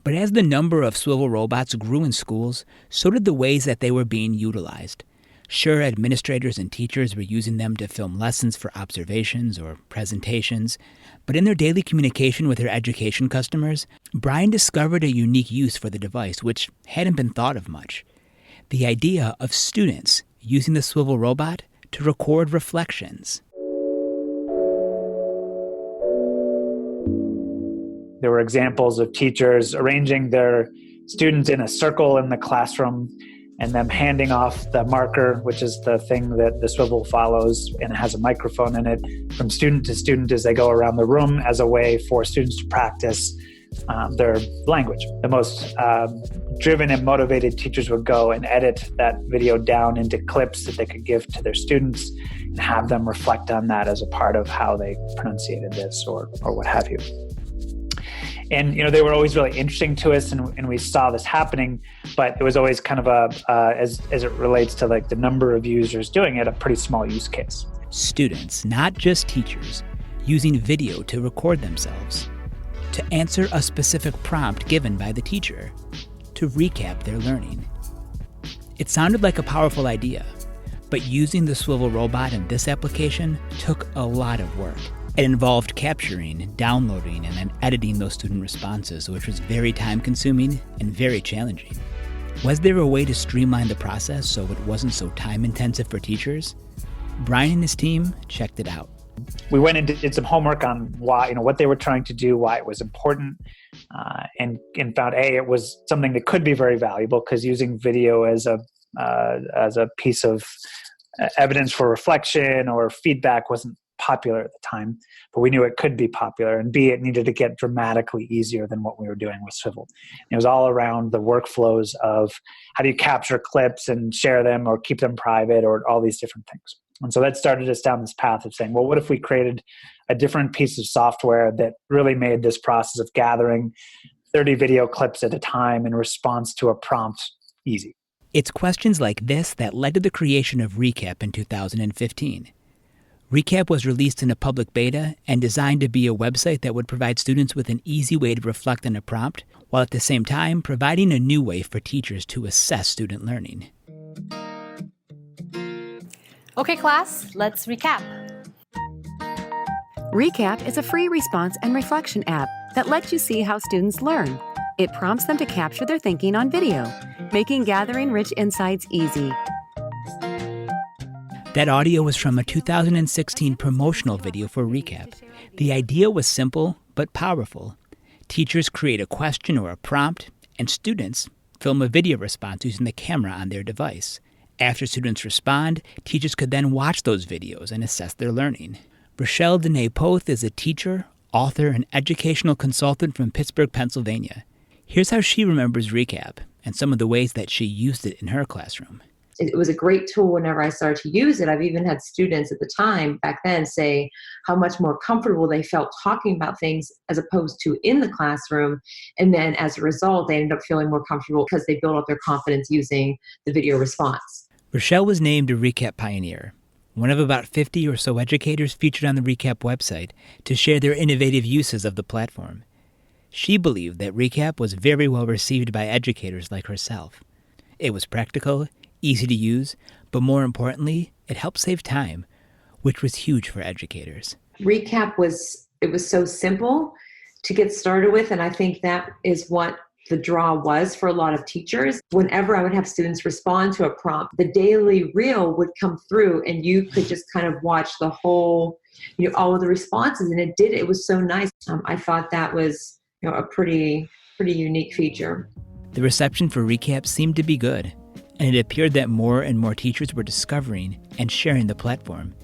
But as the number of swivel robots grew in schools, so did the ways that they were being utilized. Sure, administrators and teachers were using them to film lessons for observations or presentations, but in their daily communication with their education customers, Brian discovered a unique use for the device which hadn't been thought of much. The idea of students using the swivel robot to record reflections. There were examples of teachers arranging their students in a circle in the classroom and them handing off the marker, which is the thing that the swivel follows, and it has a microphone in it, from student to student as they go around the room as a way for students to practice their language. The most driven and motivated teachers would go and edit that video down into clips that they could give to their students and have them reflect on that as a part of how they pronunciated this or what have you. And, they were always really interesting to us, and we saw this happening, but it was always kind of as it relates to like the number of users doing it, a pretty small use case. Students, not just teachers, using video to record themselves, to answer a specific prompt given by the teacher, to recap their learning. It sounded like a powerful idea, but using the swivel robot in this application took a lot of work. It involved capturing, downloading, and then editing those student responses, which was very time-consuming and very challenging. Was there a way to streamline the process so it wasn't so time-intensive for teachers? Brian and his team checked it out. We went and did some homework on why, what they were trying to do, why it was important, and found it was something that could be very valuable because using video as a piece of evidence for reflection or feedback wasn't popular at the time, but we knew it could be popular, and B, it needed to get dramatically easier than what we were doing with Swivel. It was all around the workflows of how do you capture clips and share them or keep them private or all these different things. And so that started us down this path of saying, well, what if we created a different piece of software that really made this process of gathering 30 video clips at a time in response to a prompt easy? It's questions like this that led to the creation of Recap in 2015. Recap was released in a public beta and designed to be a website that would provide students with an easy way to reflect on a prompt, while at the same time providing a new way for teachers to assess student learning. Okay, class, let's recap. Recap is a free response and reflection app that lets you see how students learn. It prompts them to capture their thinking on video, making gathering rich insights easy. That audio was from a 2016 promotional video for Recap. The idea was simple but powerful. Teachers create a question or a prompt, and students film a video response using the camera on their device. After students respond, teachers could then watch those videos and assess their learning. Rachelle Dinapoth is a teacher, author, and educational consultant from Pittsburgh, Pennsylvania. Here's how she remembers Recap and some of the ways that she used it in her classroom. It was a great tool whenever I started to use it. I've even had students at the time back then say how much more comfortable they felt talking about things as opposed to in the classroom. And then as a result, they ended up feeling more comfortable because they built up their confidence using the video response. Rachelle was named a Recap Pioneer, one of about 50 or so educators featured on the Recap website to share their innovative uses of the platform. She believed that Recap was very well received by educators like herself. It was practical, easy to use, but more importantly, it helped save time, which was huge for educators. Recap was so simple to get started with, and I think that is what the draw was for a lot of teachers. Whenever I would have students respond to a prompt, the daily reel would come through and you could just kind of watch the whole, all of the responses, and it was so nice. I thought that was a pretty unique feature. The reception for Recap seemed to be good, and it appeared that more and more teachers were discovering and sharing the platform.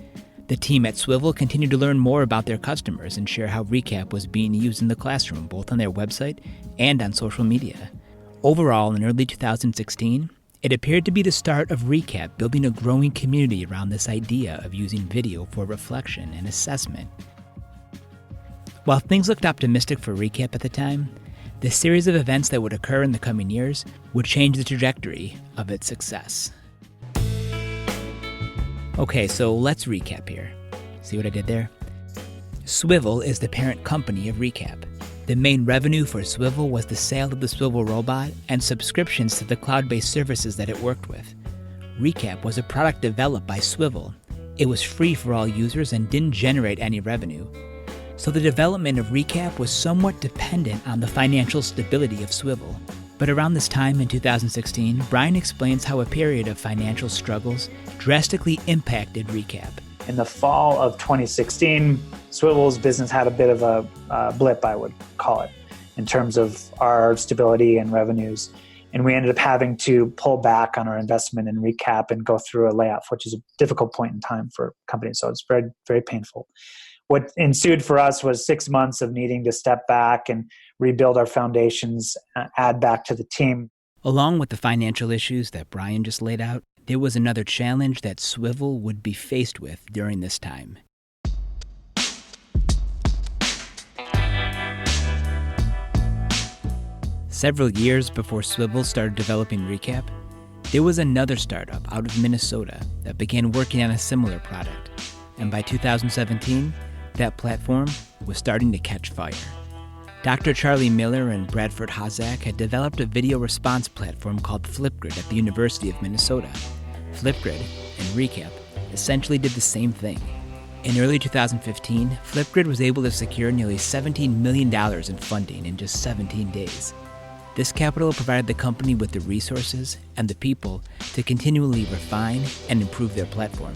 The team at Swivel continued to learn more about their customers and share how Recap was being used in the classroom, both on their website and on social media. Overall, in early 2016, it appeared to be the start of Recap building a growing community around this idea of using video for reflection and assessment. While things looked optimistic for Recap at the time, the series of events that would occur in the coming years would change the trajectory of its success. Okay, so let's recap here. See what I did there? Swivel is the parent company of Recap. The main revenue for Swivel was the sale of the Swivel robot and subscriptions to the cloud-based services that it worked with. Recap was a product developed by Swivel. It was free for all users and didn't generate any revenue. So the development of Recap was somewhat dependent on the financial stability of Swivel. But around this time in 2016, Brian explains how a period of financial struggles drastically impacted Recap. In the fall of 2016, Swivel's business had a bit of a blip, I would call it, in terms of our stability and revenues. And we ended up having to pull back on our investment in Recap and go through a layoff, which is a difficult point in time for companies. So it's very, very painful. What ensued for us was 6 months of needing to step back and rebuild our foundations, add back to the team. Along with the financial issues that Brian just laid out, there was another challenge that Swivel would be faced with during this time. Several years before Swivel started developing Recap, there was another startup out of Minnesota that began working on a similar product. And by 2017, that platform was starting to catch fire. Dr. Charlie Miller and Bradford Hozak had developed a video response platform called Flipgrid at the University of Minnesota. Flipgrid and Recap essentially did the same thing. In early 2015, Flipgrid was able to secure nearly $17 million in funding in just 17 days. This capital provided the company with the resources and the people to continually refine and improve their platform.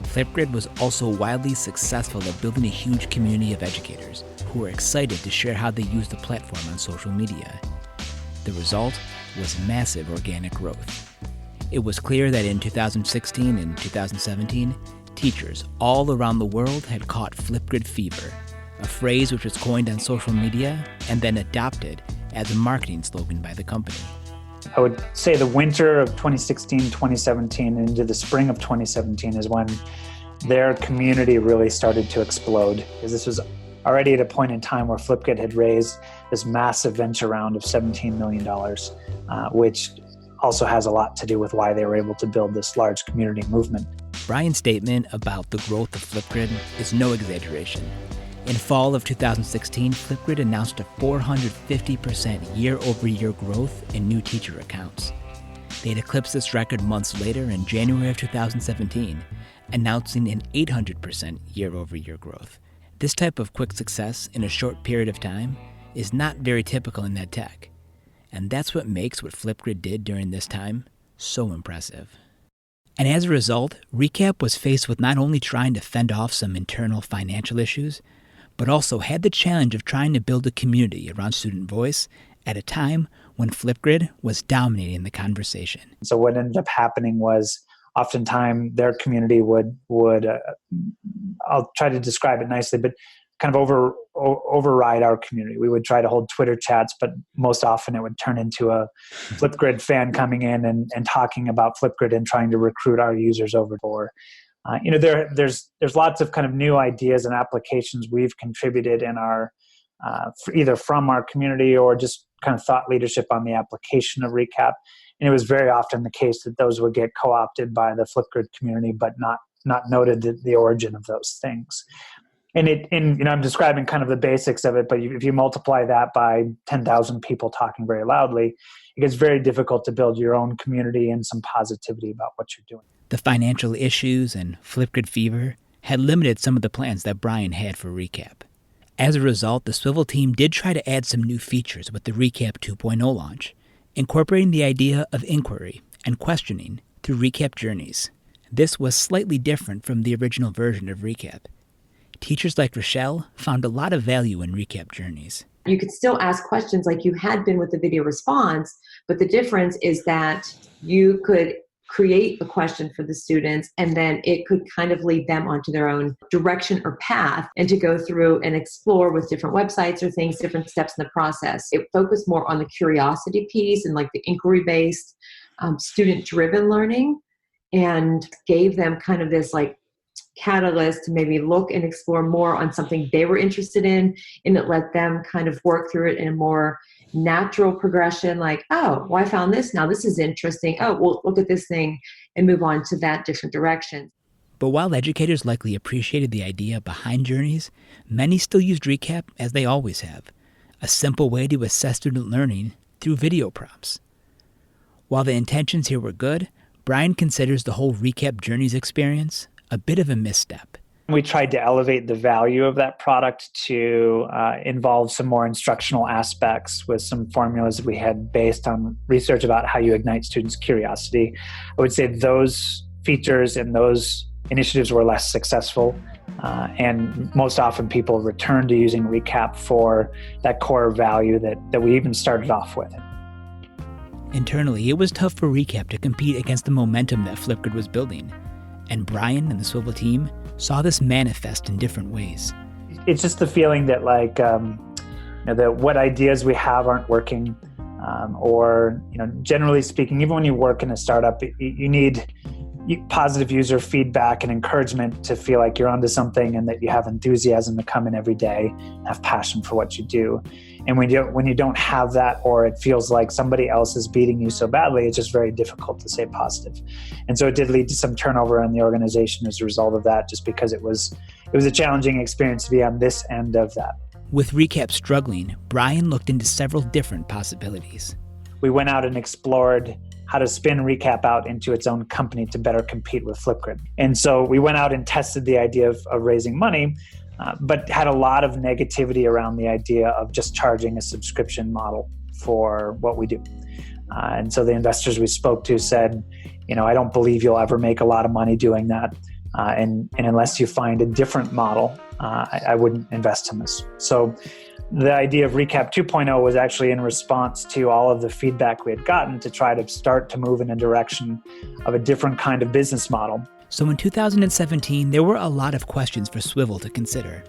Flipgrid was also wildly successful at building a huge community of educators who were excited to share how they use the platform on social media. The result was massive organic growth. It was clear that in 2016 and 2017, teachers all around the world had caught Flipgrid fever, a phrase which was coined on social media and then adopted as a marketing slogan by the company. I would say the winter of 2016, 2017, and into the spring of 2017 is when their community really started to explode. Because this was already at a point in time where Flipgrid had raised this massive venture round of $17 million, which also has a lot to do with why they were able to build this large community movement. Brian's statement about the growth of Flipgrid is no exaggeration. In fall of 2016, Flipgrid announced a 450% year-over-year growth in new teacher accounts. They had eclipsed this record months later in January of 2017, announcing an 800% year-over-year growth. This type of quick success in a short period of time is not very typical in EdTech, and that's what makes what Flipgrid did during this time so impressive. And as a result, Recap was faced with not only trying to fend off some internal financial issues, but also had the challenge of trying to build a community around student voice at a time when Flipgrid was dominating the conversation. So what ended up happening was oftentimes their community would I'll try to describe it nicely, but kind of override our community. We would try to hold Twitter chats, but most often it would turn into a Flipgrid fan coming in and talking about Flipgrid and trying to recruit our users over. There's lots of kind of new ideas and applications we've contributed in our either from our community or just kind of thought leadership on the application of Recap. And it was very often the case that those would get co-opted by the Flipgrid community, but not noted the origin of those things. And I'm describing kind of the basics of it, but if you multiply that by 10,000 people talking very loudly, it gets very difficult to build your own community and some positivity about what you're doing. The financial issues and Flipgrid fever had limited some of the plans that Brian had for Recap. As a result, the Swivel team did try to add some new features with the Recap 2.0 launch, incorporating the idea of inquiry and questioning through Recap journeys. This was slightly different from the original version of Recap. Teachers like Rachelle found a lot of value in Recap journeys. You could still ask questions like you had been with the video response, but the difference is that you could create a question for the students and then it could kind of lead them onto their own direction or path and to go through and explore with different websites or things, different steps in the process. It focused more on the curiosity piece and like the inquiry-based student-driven learning and gave them kind of this like catalyst to maybe look and explore more on something they were interested in, and it let them kind of work through it in a more natural progression, like, oh, well, I found this now, this is interesting, oh, well, look at this thing, and move on to that different direction. But while educators likely appreciated the idea behind journeys, many still used Recap as they always have, a simple way to assess student learning through video prompts. While the intentions here were good, Brian considers the whole Recap Journeys experience a bit of a misstep. We tried to elevate the value of that product to involve some more instructional aspects with some formulas we had based on research about how you ignite students' curiosity. I would say those features and those initiatives were less successful. And most often people return to using Recap for that core value that we even started off with. Internally, it was tough for Recap to compete against the momentum that Flipgrid was building. And Brian and the Swivel team saw this manifest in different ways. It's just the feeling that that what ideas we have aren't working, or generally speaking, even when you work in a startup, you need positive user feedback and encouragement to feel like you're onto something and that you have enthusiasm to come in every day, have passion for what you do. And when you don't have that, or it feels like somebody else is beating you so badly, it's just very difficult to stay positive. And so it did lead to some turnover in the organization as a result of that, just because it was a challenging experience to be on this end of that. With Recap struggling, Brian looked into several different possibilities. We went out and explored how to spin Recap out into its own company to better compete with Flipgrid. And so we went out and tested the idea of raising money, but had a lot of negativity around the idea of just charging a subscription model for what we do. And so the investors we spoke to said, I don't believe you'll ever make a lot of money doing that. And unless you find a different model, I wouldn't invest in this. So the idea of Recap 2.0 was actually in response to all of the feedback we had gotten to try to start to move in a direction of a different kind of business model. So in 2017, there were a lot of questions for Swivel to consider.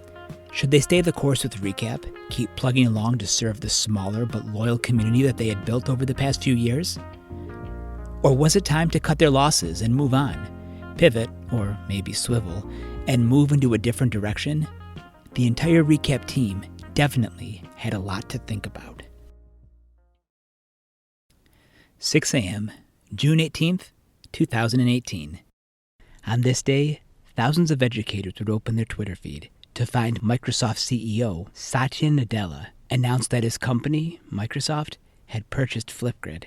Should they stay the course with Recap, keep plugging along to serve the smaller but loyal community that they had built over the past few years? Or was it time to cut their losses and move on, pivot, or maybe swivel, and move into a different direction? The entire Recap team definitely had a lot to think about. 6 a.m., June 18th, 2018. On this day, thousands of educators would open their Twitter feed to find Microsoft CEO Satya Nadella announced that his company, Microsoft, had purchased Flipgrid.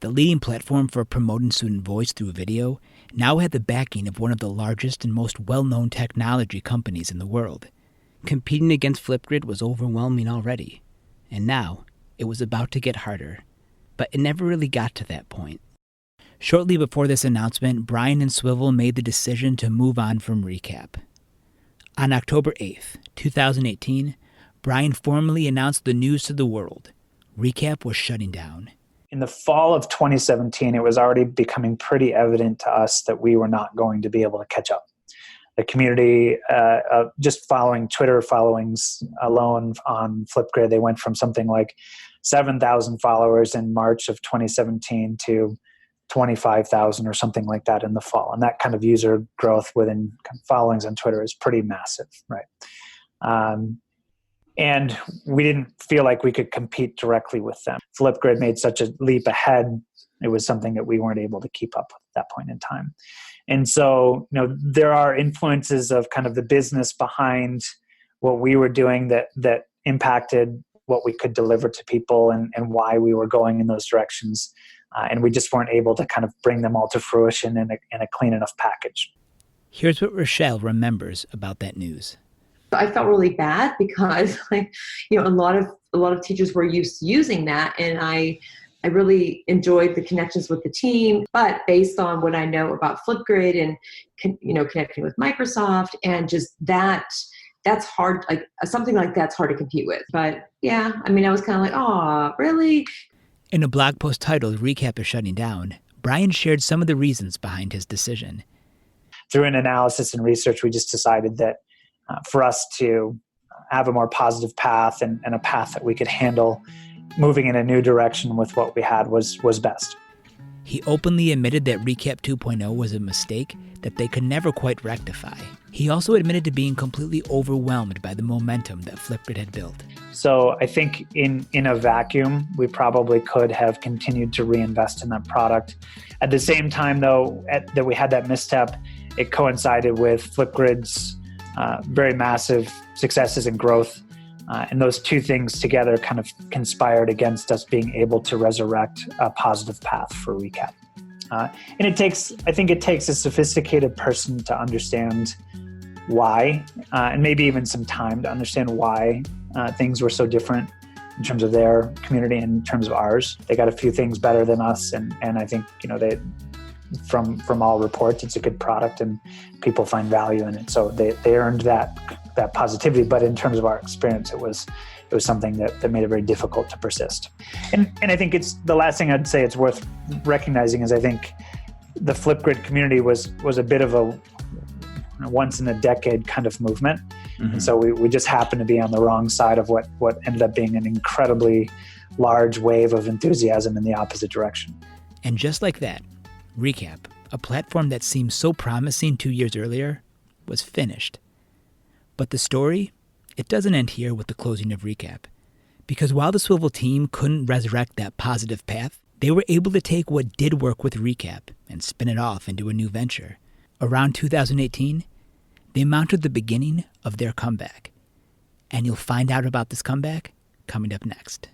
The leading platform for promoting student voice through video now had the backing of one of the largest and most well-known technology companies in the world. Competing against Flipgrid was overwhelming already, and now it was about to get harder, but it never really got to that point. Shortly before this announcement, Brian and Swivel made the decision to move on from Recap. On October 8th, 2018, Brian formally announced the news to the world. Recap was shutting down. In the fall of 2017, it was already becoming pretty evident to us that we were not going to be able to catch up. The community, just following Twitter followings alone on Flipgrid, they went from something like 7,000 followers in March of 2017 to 25,000 or something like that in the fall. And that kind of user growth within followings on Twitter is pretty massive, right? And we didn't feel like we could compete directly with them. Flipgrid made such a leap ahead. It was something that we weren't able to keep up at that point in time. And so, there are influences of kind of the business behind what we were doing that impacted what we could deliver to people and why we were going in those directions. And we just weren't able to kind of bring them all to fruition in a clean enough package. Here's what Rachelle remembers about that news. I felt really bad because a lot of teachers were used to using that, and I really enjoyed the connections with the team. But based on what I know about Flipgrid and connecting with Microsoft and just that's hard. Like something like that's hard to compete with. But yeah, I was kind of like, oh, really? In a blog post titled "Recap is Shutting Down," Brian shared some of the reasons behind his decision. Through an analysis and research, we just decided that for us to have a more positive path and a path that we could handle moving in a new direction with what we had was best. He openly admitted that Recap 2.0 was a mistake that they could never quite rectify. He also admitted to being completely overwhelmed by the momentum that Flipgrid had built. So I think in a vacuum, we probably could have continued to reinvest in that product. At the same time, though, that we had that misstep, it coincided with Flipgrid's very massive successes and growth. And those two things together kind of conspired against us being able to resurrect a positive path for Recap. And I think it takes a sophisticated person to understand why, and maybe even some time to understand why things were so different in terms of their community and in terms of ours. They got a few things better than us, and I think they from all reports it's a good product and people find value in it. So they earned that positivity. But in terms of our experience, it was something that made it very difficult to persist. And I think it's the last thing I'd say it's worth recognizing is I think the Flipgrid community was a bit of a once in a decade kind of movement. Mm-hmm. And so we just happened to be on the wrong side of what ended up being an incredibly large wave of enthusiasm in the opposite direction. And just like that, Recap, a platform that seemed so promising 2 years earlier, was finished. But the story, it doesn't end here with the closing of Recap. Because while the Swivel team couldn't resurrect that positive path, they were able to take what did work with Recap and spin it off into a new venture. Around 2018, they mounted the beginning of their comeback. And you'll find out about this comeback coming up next.